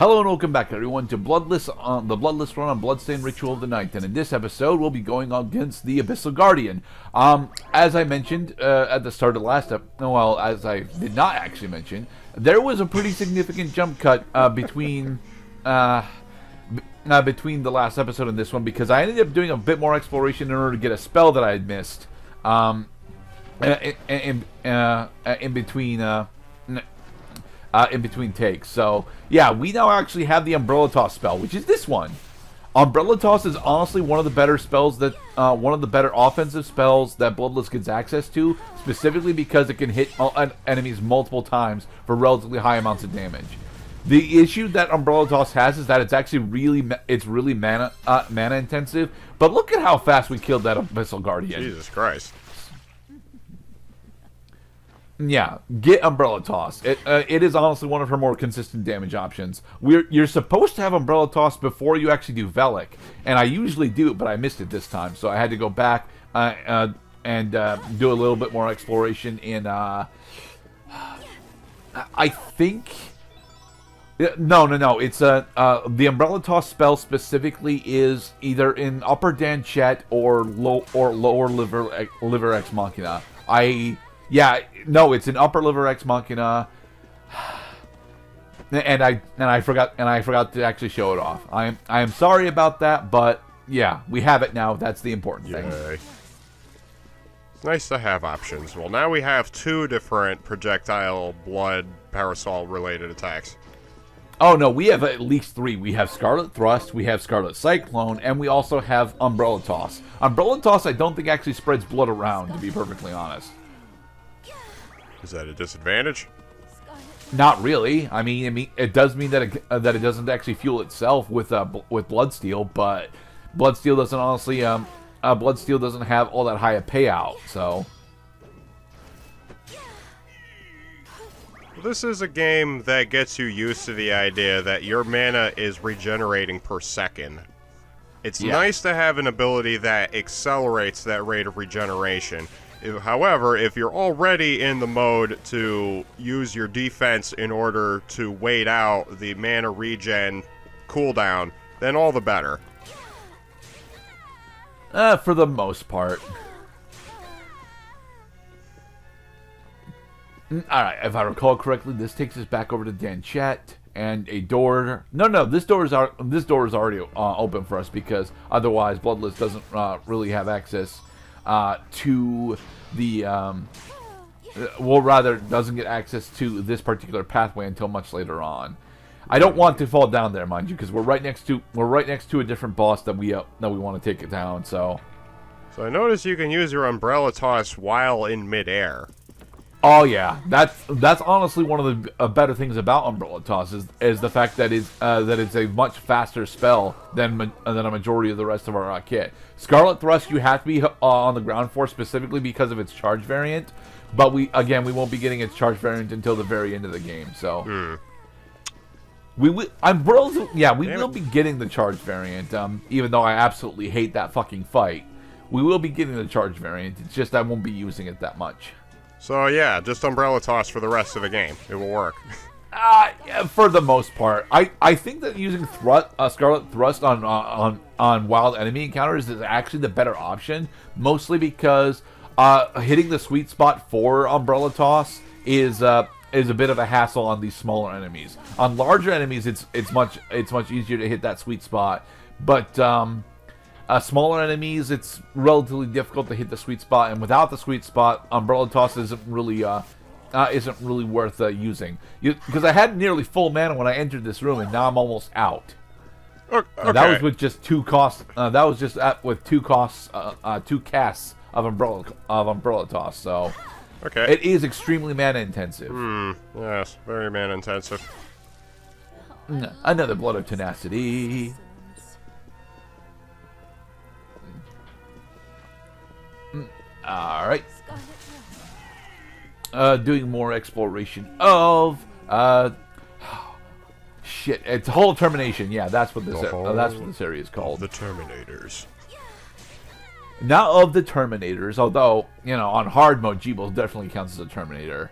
Hello and welcome back, everyone, to Bloodless on the Bloodless run on Bloodstained Ritual of the Night. And in this episode, we'll be going against the Abyssal Guardian. As I mentioned at the start of the last episode, well, as I did not actually mention, there was a pretty significant jump cut between the last episode and this one, because I ended up doing a bit more exploration in order to get a spell that I had missed in between takes. So yeah, we now actually have the Umbrella Toss spell, which is this one. Umbrella Toss is honestly one of the better spells that one of the better offensive spells that Bloodless gets access to, specifically because it can hit enemies multiple times for relatively high amounts of damage. The issue that Umbrella Toss has is that it's actually really mana intensive. But look at how fast we killed that Abyssal Guardian. Jesus Christ. Yeah, get Umbrella Toss. It is honestly one of her more consistent damage options. You're supposed to have Umbrella Toss before you actually do Velic, and I usually do, but I missed it this time, so I had to go back and do a little bit more exploration in. I think. No. It's the Umbrella Toss spell specifically is either in Upper Danchet or Lower Liver Ex Machina. Yeah, no, it's an Upper Liver Ex Machina, and I forgot to actually show it off. I am sorry about that, but yeah, we have it now. That's the important thing. It's nice to have options. Well, now we have two different projectile, blood, parasol related attacks. Oh no, we have at least three. We have Scarlet Thrust, we have Scarlet Cyclone, and we also have Umbrella Toss. Umbrella Toss, I don't think actually spreads blood around, to be perfectly honest. Is that a disadvantage? Not really. I mean, it does mean that it doesn't actually fuel itself with Bloodsteel, but Bloodsteel doesn't honestly Bloodsteel doesn't have all that high a payout. So This is a game that gets you used to the idea that your mana is regenerating per second. It's nice to have an ability that accelerates that rate of regeneration. However, if you're already in the mode to use your defense in order to wait out the mana regen cooldown, then all the better. For the most part. Alright, if I recall correctly, this takes us back over to Danchet and a door. No, this door is already open for us, because otherwise Bloodless doesn't really have access to the doesn't get access to this particular pathway until much later on. I don't want to fall down there, mind you, because we're right next to a different boss that we want to take it down. So I noticed you can use your Umbrella Toss while in midair. Oh yeah, that's honestly one of the better things about Umbrella Toss is the fact that it's a much faster spell than a majority of the rest of our kit. Scarlet Thrust you have to be on the ground for, specifically because of its charge variant, but we won't be getting its charge variant until the very end of the game. So we will be getting the charge variant, even though I absolutely hate that fucking fight. We will be getting the charge variant. It's just I won't be using it that much. So yeah, just Umbrella Toss for the rest of the game. It will work. Yeah, for the most part. I think that using Scarlet Thrust on wild enemy encounters is actually the better option, mostly because hitting the sweet spot for Umbrella Toss is a bit of a hassle on these smaller enemies. On larger enemies, it's much easier to hit that sweet spot, but smaller enemies, it's relatively difficult to hit the sweet spot, and without the sweet spot, Umbrella Toss isn't really worth using. Because I had nearly full mana when I entered this room, and now I'm almost out. Okay. That was with just two costs. With two casts of Umbrella Toss. So okay, it is extremely mana intensive. Yes, very mana intensive. Another Blood of Tenacity. Alright. Doing more exploration of shit. It's Whole Termination. Yeah, that's what this area is called. The Terminators. Not of the Terminators, although, on hard mode, Gebel definitely counts as a Terminator.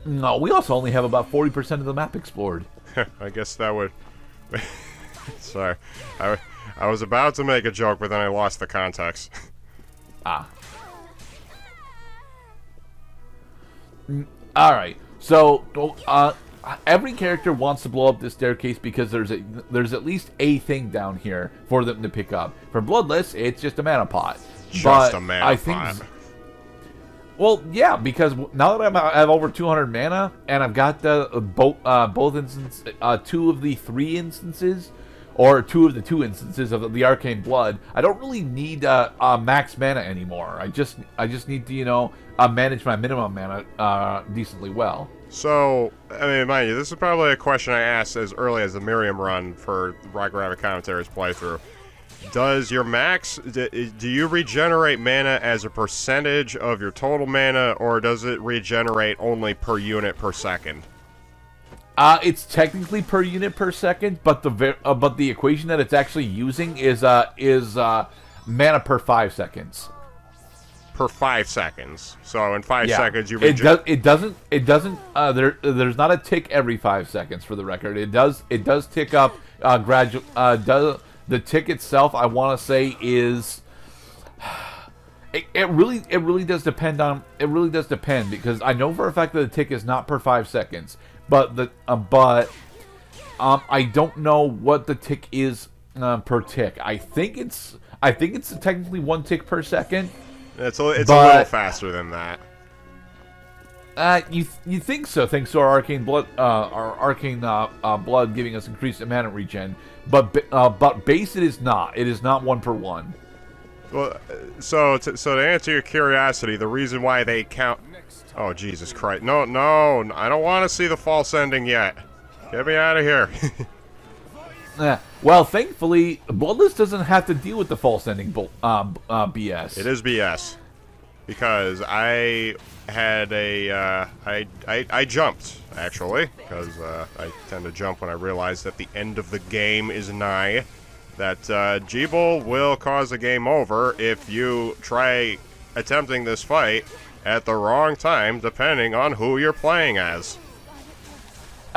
No, we also only have about 40% of the map explored. I guess that would... Sorry. I was about to make a joke, but then I lost the context. Ah. Alright, so every character wants to blow up this staircase because there's at least a thing down here for them to pick up. For Bloodless, it's just a mana pot. Just a mana pot. Well, yeah, because now that I have over 200 mana, and I've got both instances, 2 of the 3 instances, or 2 of the 2 instances of the Arcane Blood, I don't really need max mana anymore. I just need to, manage my minimum mana decently well. So, I mean, mind you, this is probably a question I asked as early as the Miriam run for Rocket Rabbit Commentaries playthrough. Does your max, do you regenerate mana as a percentage of your total mana, or does it regenerate only per unit per second? It's technically per unit per second, but the equation that it's actually using is mana per 5 seconds. Per 5 seconds. So in 5 seconds you regenerate. It doesn't. There's not a tick every 5 seconds for the record. It does tick up gradual. The tick itself, I want to say, is. It really does depend on. It really does depend, because I know for a fact that the tick is not per 5 seconds, but I don't know what the tick is per tick. I think it's technically 1 tick per second. It's a little faster than that. You think so? Thanks to our arcane blood, blood giving us increased mana regen, but base it is not. It is not 1 per 1. Well, so to answer your curiosity, the reason why they count. Oh Jesus Christ! No, I don't want to see the false ending yet. Get me out of here. Well, thankfully, Bloodless doesn't have to deal with the false ending BS. It is BS, because I had I jumped, actually, because I tend to jump when I realize that the end of the game is nigh. That Gebel will cause a game over if you try attempting this fight at the wrong time, depending on who you're playing as.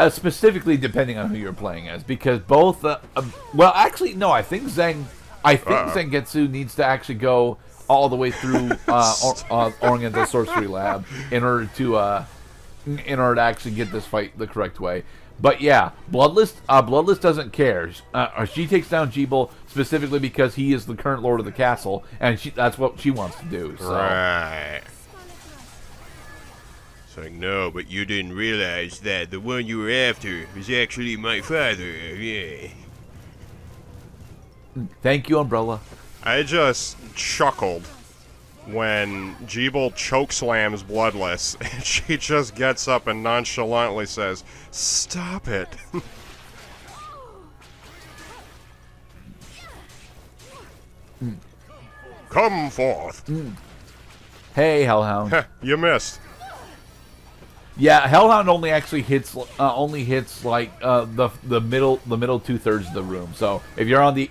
Specifically depending on who you're playing as, because both well, actually no, I think Zangestsu needs to actually go all the way through Oriental Sorcery Lab in order to actually get this fight the correct way. But yeah, Bloodless doesn't care. She takes down Gebel specifically because he is the current lord of the castle, and that's what she wants to do. So. Right. It's like, no, but you didn't realize that the one you were after was actually my father. Yeah. Thank you, Umbrella. I just chuckled when Gebel chokeslams Bloodless, and she just gets up and nonchalantly says, "Stop it." Come forth. Hey, Hellhound. You missed. Yeah, Hellhound only actually hits like the middle 2/3 of the room. So if you're on the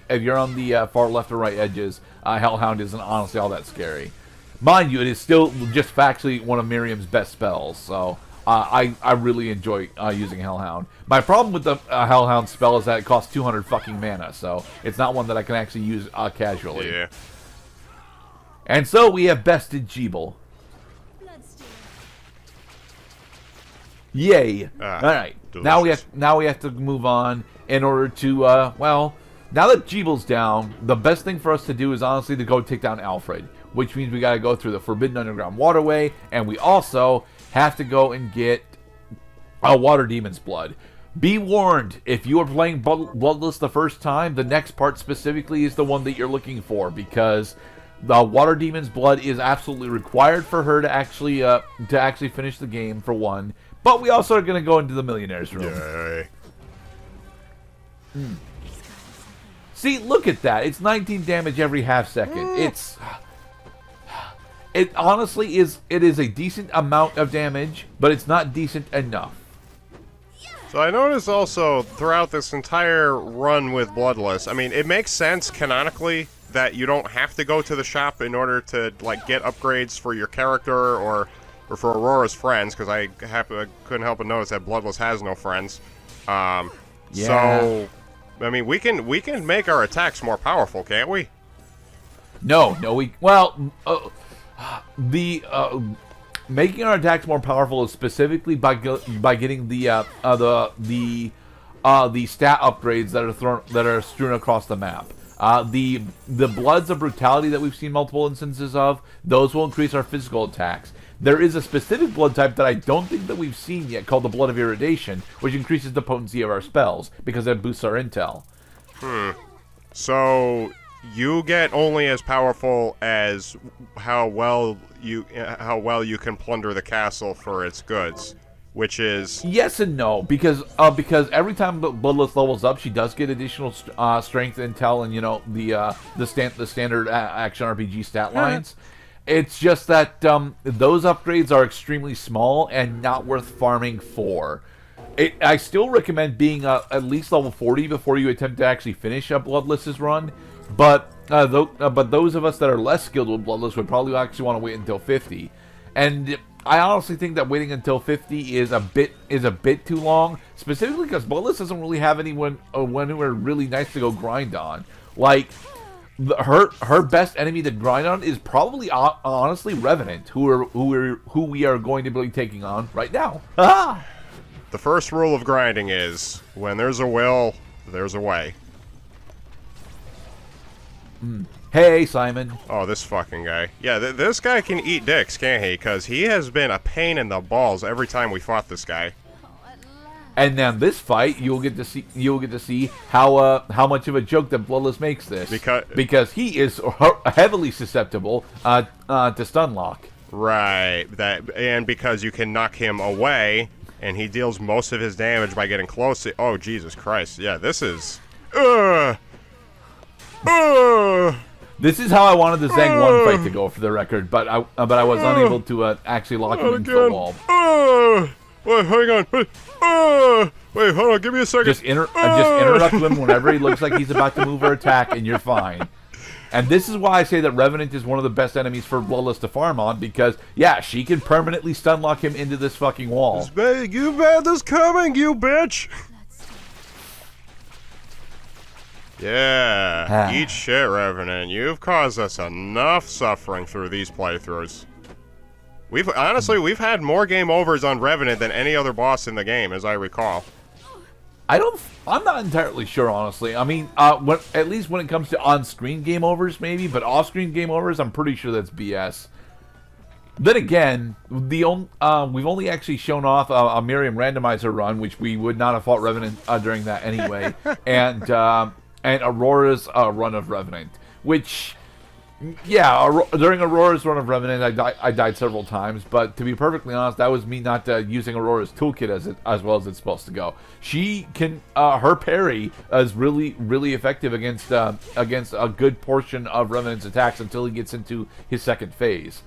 far left or right edges, Hellhound isn't honestly all that scary. Mind you, it is still just factually one of Miriam's best spells. So I really enjoy using Hellhound. My problem with the Hellhound spell is that it costs 200 fucking mana, so it's not one that I can actually use casually. Yeah. And so we have bested Gebel. Yay! All right, delicious. now we have to move on in order to well, now that Gebel's down, the best thing for us to do is honestly to go take down Alfred, which means we got to go through the Forbidden Underground Waterway, and we also have to go and get a Water Demon's Blood. Be warned, if you are playing Bloodless the first time, the next part specifically is the one that you're looking for, because the Water Demon's Blood is absolutely required for her to actually finish the game, for one. But we also are going to go into the Millionaire's Room. Yay. See, look at that. It's 19 damage every half second. It honestly is a decent amount of damage, but it's not decent enough. So I noticed also throughout this entire run with Bloodless, I mean, it makes sense canonically that you don't have to go to the shop in order to like get upgrades for your character or or for Aurora's friends, because I couldn't help but notice that Bloodless has no friends. Yeah. So, I mean, we can make our attacks more powerful, can't we? No, making our attacks more powerful is specifically by getting the stat upgrades that are strewn across the map. The Bloods of Brutality that we've seen multiple instances of, those will increase our physical attacks. There is a specific blood type that I don't think that we've seen yet called the Blood of Irradiation, which increases the potency of our spells because it boosts our intel. So you get only as powerful as how well you can plunder the castle for its goods, which is yes and no, because every time Bloodless levels up, she does get additional strength, intel, and the standard action RPG stat lines. It's just that those upgrades are extremely small and not worth farming for. I still recommend being at least level 40 before you attempt to actually finish a Bloodless's run. But those of us that are less skilled with Bloodless would probably actually want to wait until 50. And I honestly think that waiting until 50 is a bit too long, specifically because Bloodless doesn't really have anyone who are really nice to go grind on. Like, her best enemy to grind on is probably honestly Revenant, who we are going to be taking on right now. The first rule of grinding is when there's a will, there's a way. Hey, Simon. Oh, this fucking guy. Yeah, this guy can eat dicks, can't he? Because he has been a pain in the balls every time we fought this guy. And then this fight, you'll get to see how much of a joke that Bloodless makes this, because he is heavily susceptible to stun lock. Right. And because you can knock him away, and he deals most of his damage by getting close to. Oh, Jesus Christ! Yeah, this is. This is how I wanted the Zang 1 fight to go, for the record, but I was unable to actually lock him into the wall. Wait, hang on. Wait, hold on. Give me a second. Just interrupt him whenever he looks like he's about to move or attack, and you're fine. And this is why I say that Revenant is one of the best enemies for Bloodless to farm on, because, yeah, she can permanently stun lock him into this fucking wall. You've had this coming, you bitch! Yeah, eat shit, Revenant. You've caused us enough suffering through these playthroughs. We've had more game overs on Revenant than any other boss in the game, as I recall. I'm not entirely sure, honestly. I mean, at least when it comes to on-screen game overs, maybe, but off-screen game overs, I'm pretty sure that's BS. Then again, we've only actually shown off a Miriam randomizer run, which we would not have fought Revenant during that anyway, and Aurora's run of Revenant, which, yeah, during Aurora's run of Revenant, I died several times, but to be perfectly honest, that was me not using Aurora's toolkit as well as it's supposed to go. She can, her parry is really, really effective against a good portion of Revenant's attacks until he gets into his second phase.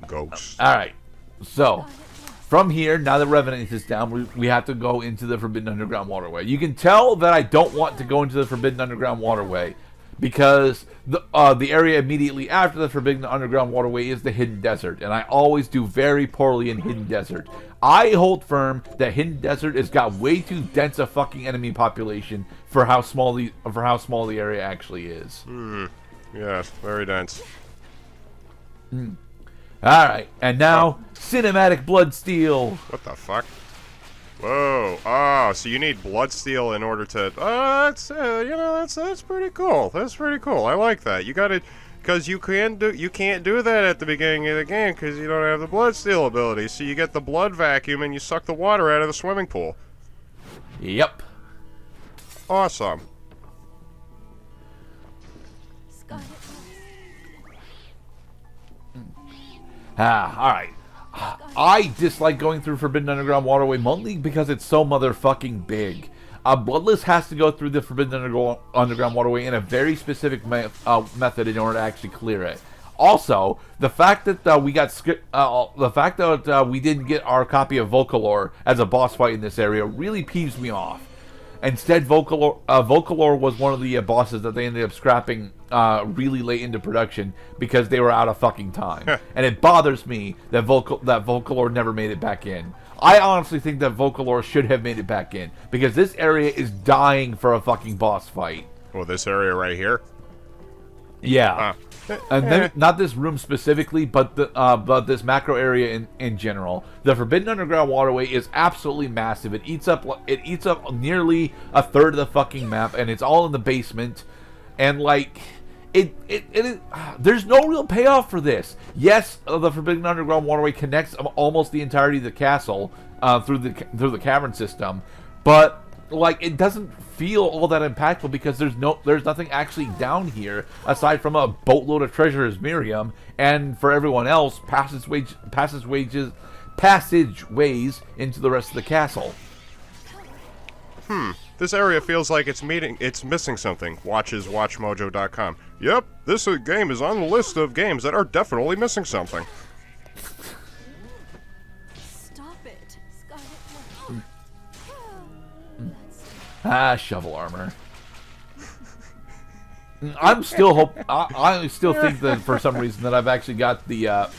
Ghost. Alright, so from here, now that Revenant is down, we have to go into the Forbidden Underground Waterway. You can tell that I don't want to go into the Forbidden Underground Waterway, because the area immediately after the Forbidden Underground Waterway is the Hidden Desert, and I always do very poorly in Hidden Desert. I hold firm that Hidden Desert has got way too dense a fucking enemy population for how small the area actually is. Yes, very dense. Alright, and now, Cinematic Bloodsteel. What the fuck? Whoa! Oh, so you need Bloodsteel in order to. That's pretty cool. That's pretty cool. I like that. You got to, because you can't do that at the beginning of the game because you don't have the Bloodsteel ability. So you get the blood vacuum and you suck the water out of the swimming pool. Yep. Awesome. Alright. I dislike going through Forbidden Underground Waterway mainly because it's so motherfucking big. Bloodless has to go through the Forbidden Underground Waterway in a very specific method in order to actually clear it. Also, the fact that we didn't get our copy of Vocalor as a boss fight in this area really peeves me off. Instead, Vocalor was one of the bosses that they ended up scrapping really late into production because they were out of fucking time. And it bothers me that Vocalor never made it back in. I honestly think that Vocalor should have made it back in because this area is dying for a fucking boss fight. Well, this area right here? Yeah. And then, not this room specifically, but this macro area in general. The Forbidden Underground Waterway is absolutely massive. It eats up nearly a third of the fucking map, and it's all in the basement. And like, there's no real payoff for this. Yes, the Forbidden Underground Waterway connects almost the entirety of the castle through the cavern system, but like it doesn't feel all that impactful because there's nothing actually down here aside from a boatload of treasure as Miriam, and for everyone else, passageways into the rest of the castle. This area feels like it's missing something. WatchesWatchMojo.com. Yep, this game is on the list of games that are definitely missing something. Stop it, Scarlet. Shovel armor. I still think that for some reason that I've actually got the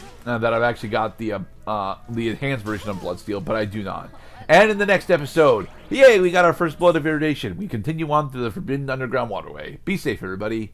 enhanced version of Bloodsteel, but I do not. And in the next episode, yay, we got our first blood of irradiation. We continue on to the Forbidden Underground Waterway. Be safe, everybody.